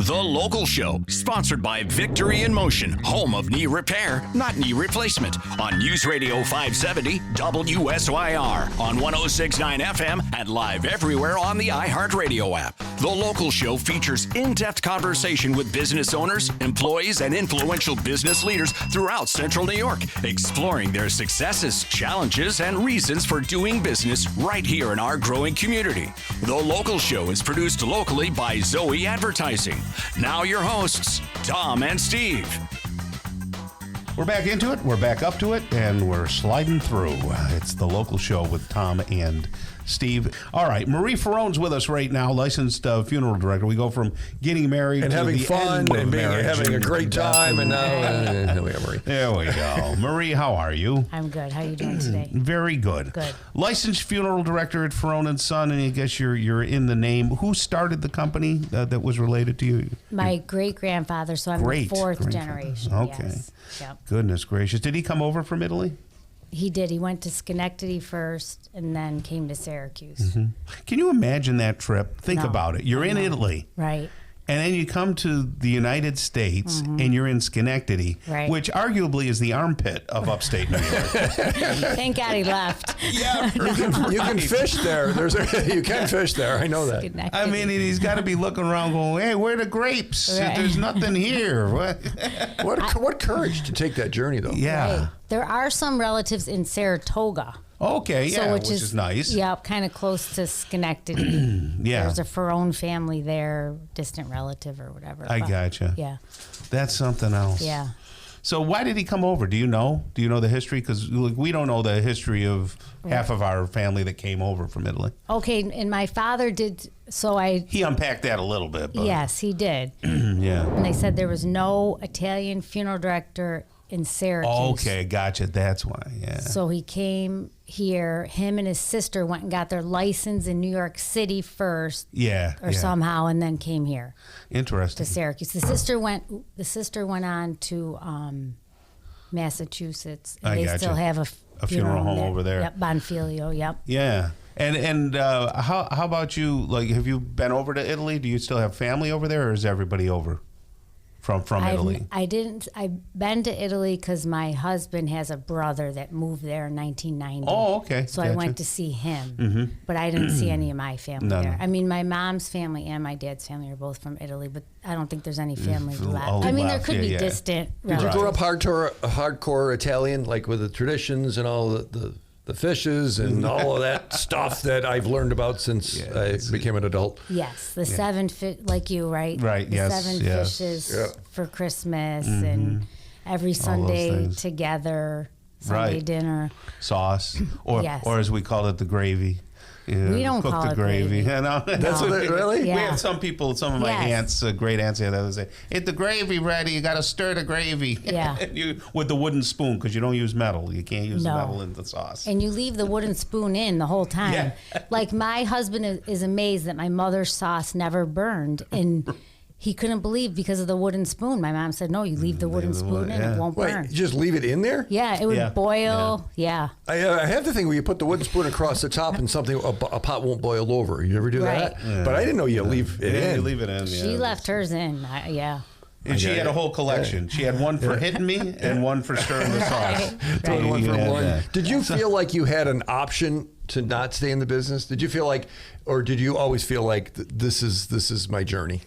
The Local Show, sponsored by Victory in Motion, home of knee repair, not knee replacement, on News Radio 570 WSYR, on 106.9 FM, and live everywhere on the iHeartRadio app. The Local Show features in-depth conversation with business owners, employees, and influential business leaders throughout Central New York, exploring their successes, challenges, and reasons for doing business right here in our growing community. The Local Show is produced locally by Zoe Advertising. Now your hosts, Tom and Steve. We're back into it, we're back up to it, and we're sliding through. It's The Local Show with Tom and Steve. All right, Marie Farone's with us right now, licensed funeral director. We go from getting married and to having the fun end and having a great time, and now here we go, Marie. There we go. Marie, how are you? I'm good. How are you doing today? Very good. Good. Licensed funeral director at Farone Son, and I guess you're in the name. Who started the company that was related to you? My great-grandfather, so I'm the fourth generation. Okay. Yes. Yep. Goodness gracious. Did he come over from Italy? He did. He went to Schenectady first and then came to Syracuse. Mm-hmm. Can you imagine that trip? Think about it. You're in Italy. Right. And then you come to the United States and you're in Schenectady, which arguably is the armpit of upstate New York. Thank God he left. Yeah, you can fish there. You can fish there. I know that. Schenectady. I mean, he's got to be looking around going, hey, where are the grapes? Right. There's nothing here. What courage to take that journey, though. Yeah. Right. There are some relatives in Saratoga. Okay, yeah, which is nice. Yeah, kind of close to Schenectady. Yeah. There's a Farone family there, distant relative or whatever. I gotcha. Yeah. That's something else. Yeah. So why did he come over? Do you know? Do you know the history? Because we don't know the history of half of our family that came over from Italy. Okay, and my father did, He unpacked that a little bit. But. Yes, he did. Yeah. And they said there was no Italian funeral director in Syracuse. Okay, gotcha. That's why, yeah. So he came here. Him and his sister went and got their license in New York City first. Yeah. Somehow, and then came here. Interesting. To Syracuse. The sister went on to Massachusetts. And they still have a funeral home over there. Yep, Bonfilio, yep. Yeah. And how about you? Like, have you been over to Italy? Do you still have family over there, or is everybody over from Italy? I've been to Italy because my husband has a brother that moved there in 1990. Oh, okay. So I went to see him, but I didn't see any of my family there. No. I mean, my mom's family and my dad's family are both from Italy, but I don't think there's any family left. all I mean, left, there could be yeah. distant Did you relatives. grow up hardcore Italian, like with the traditions and all the fishes and all of that stuff that I've learned about since I became an adult? Yes, the seven fish, like you, right? Right, the yes, seven yes. fishes for Christmas and every Sunday things. together, Sunday dinner. Sauce, Yes. or as we call it, the gravy. We don't cook call the it gravy. gravy. You know? That's what it really? Yeah. We had some people, some of my aunts, great aunts, that would say, "Get the gravy ready. You got to stir the gravy." Yeah. With the wooden spoon, because you don't use metal. You can't use No. metal in the sauce. And you leave the wooden spoon in the whole time. Yeah. Like my husband is amazed that my mother's sauce never burned. And he couldn't believe because of the wooden spoon. My mom said, no, you leave the wooden spoon in, it won't burn. Wait, just leave it in there? Yeah, it would boil. Yeah. I have the thing where you put the wooden spoon across the top and a pot won't boil over. You ever do that? Right. But I didn't know you leave it in. You leave it in. She left hers in. And she had a whole collection. She had one for hitting me and one for stirring the sauce. Right. One You for had one. that. Did you feel like you had an option to not stay in the business? Did you feel like, or did you always feel like this is my journey?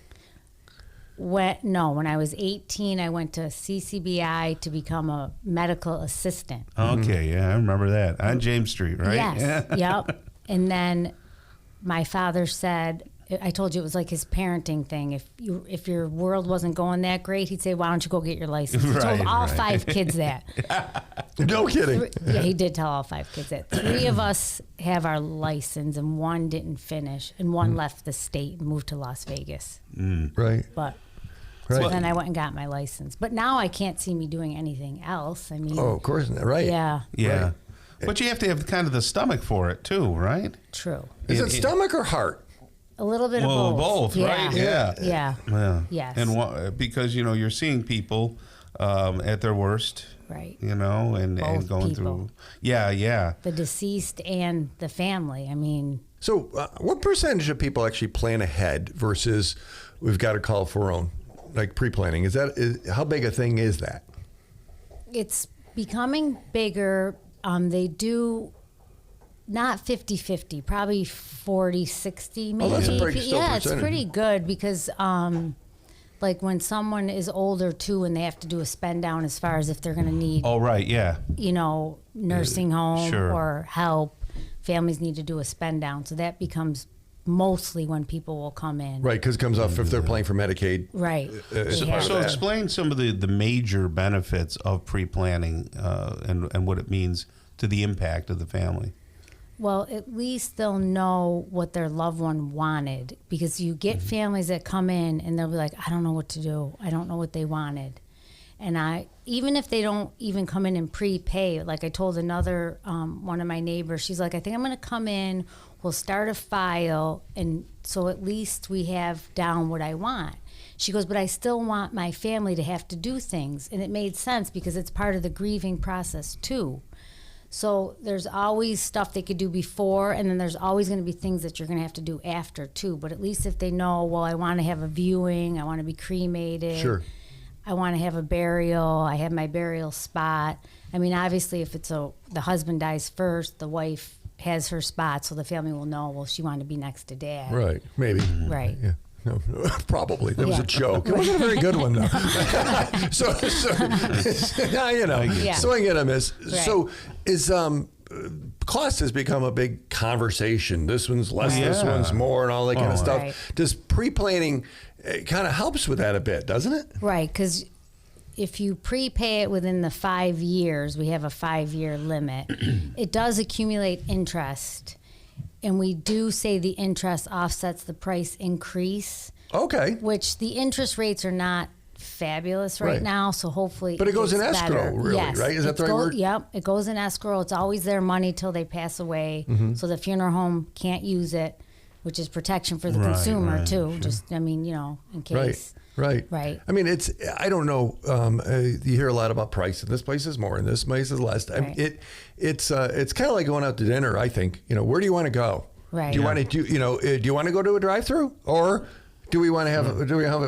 When I was 18, I went to CCBI to become a medical assistant. Okay, yeah, I remember that. On James Street, right? Yes, yep. And then my father said, I told you it was like his parenting thing. If your world wasn't going that great, he'd say, why don't you go get your license? He told all 5 kids that. No kidding. Yeah, he did tell all 5 kids that. 3 of us have our license and 1 didn't finish and 1 left the state and moved to Las Vegas. Right. But Right. so then I went and got my license. But now I can't see me doing anything else. I mean, Oh, of course not. Right. yeah, Yeah. Right. But you have to have kind of the stomach for it, too, right? true. Is it stomach or heart? A little bit of Well, both. right? Yeah. Yeah. Yeah. Yes. And because, you're seeing people at their worst, Right. and Both going people. through. Yeah. The deceased and the family. I mean, So what percentage of people actually plan ahead versus we've got to call Farone, like pre-planning. How big a thing is that? It's becoming bigger. They do not 50-50, probably 40-60 maybe. That's a pretty still it's percentage. pretty good because like when someone is older too and they have to do a spend down as far as if they're going to need, Oh, right, yeah. nursing home sure. or help, families need to do a spend down. So that becomes mostly when people will come in. Right, because it comes off if they're playing for Medicaid. Right. So explain some of the major benefits of pre-planning and what it means to the impact of the family. Well, at least they'll know what their loved one wanted, because you get families that come in and they'll be like, I don't know what to do. I don't know what they wanted. And even if they don't even come in and prepay, like I told another one of my neighbors, she's like, I think I'm going to come in, we'll start a file, and so at least we have down what I want. She goes, but I still want my family to have to do things. And it made sense because it's part of the grieving process too. So there's always stuff they could do before, and then there's always going to be things that you're going to have to do after too. But at least if they know, well, I want to have a viewing, I want to be cremated. Sure. I want to have a burial. I have my burial spot. I mean, obviously, if the husband dies first, the wife has her spot, so the family will know, well, she wanted to be next to dad. Right, maybe. Right. Yeah. No, probably. That was a joke. It wasn't a very good one, though. so Yeah. swing and a miss. Right. So is cost has become a big conversation. This one's less, this one's more, and all that kind of stuff. Right. Does pre-planning kind of helps with that a bit, doesn't it? Right, because if you prepay it within the 5 years, we have a 5-year limit, it does accumulate interest. And we do say the interest offsets the price increase, Okay. which the interest rates are not fabulous right Right. now. So hopefully, But it goes in gets escrow, better. really, Yes, right? Is that the right word? Yep, it goes in escrow. It's always their money till they pass away. Mm-hmm. So the funeral home can't use it, which is protection for the Right, consumer right, too. sure. Just, I mean, in case. Right. Right. I mean, I don't know. You hear a lot about price, and this place is more, and this place is less. I mean, Right. it's kind of like going out to dinner. I think. Where do you want to go? Right. Do you want to do you want to go to a drive-through, or do we want to have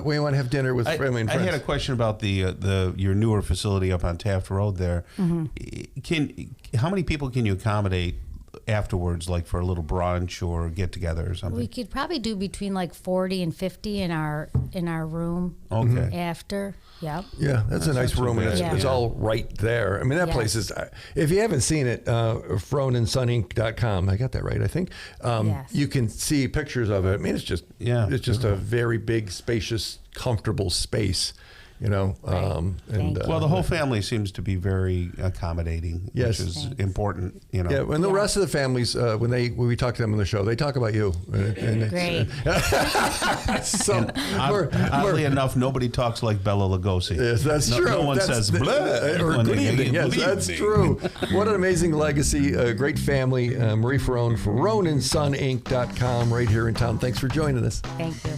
we want to have dinner with family and I friends? had a question about your newer facility up on Taft Road there. How many people can you accommodate afterwards, like for a little brunch or get together or something? We could probably do between like 40 and 50 in our room. Okay. After. Yep. Yeah, that's a nice not too room, and bad. it's Yeah. all right there. I mean, that Yes. place is. If you haven't seen it, FaroneSonInc.com. I got that right, I think. Yes. You can see pictures of it. I mean, it's just a very big, spacious, comfortable space. And Thank you. Well, the whole family seems to be very accommodating, Yes. which is Thanks. important. Yeah, and the Yeah. rest of the families, when we talk to them on the show, they talk about you. And Great. So Oddly enough, nobody talks like Bela Lugosi. Yes, that's true. No one That's says the- blah or when good they evening. Yes, good that's evening. true. What an amazing legacy. A great family. Marie Farone, FaroneSonInc.com, right here in town. Thanks for joining us. Thank you.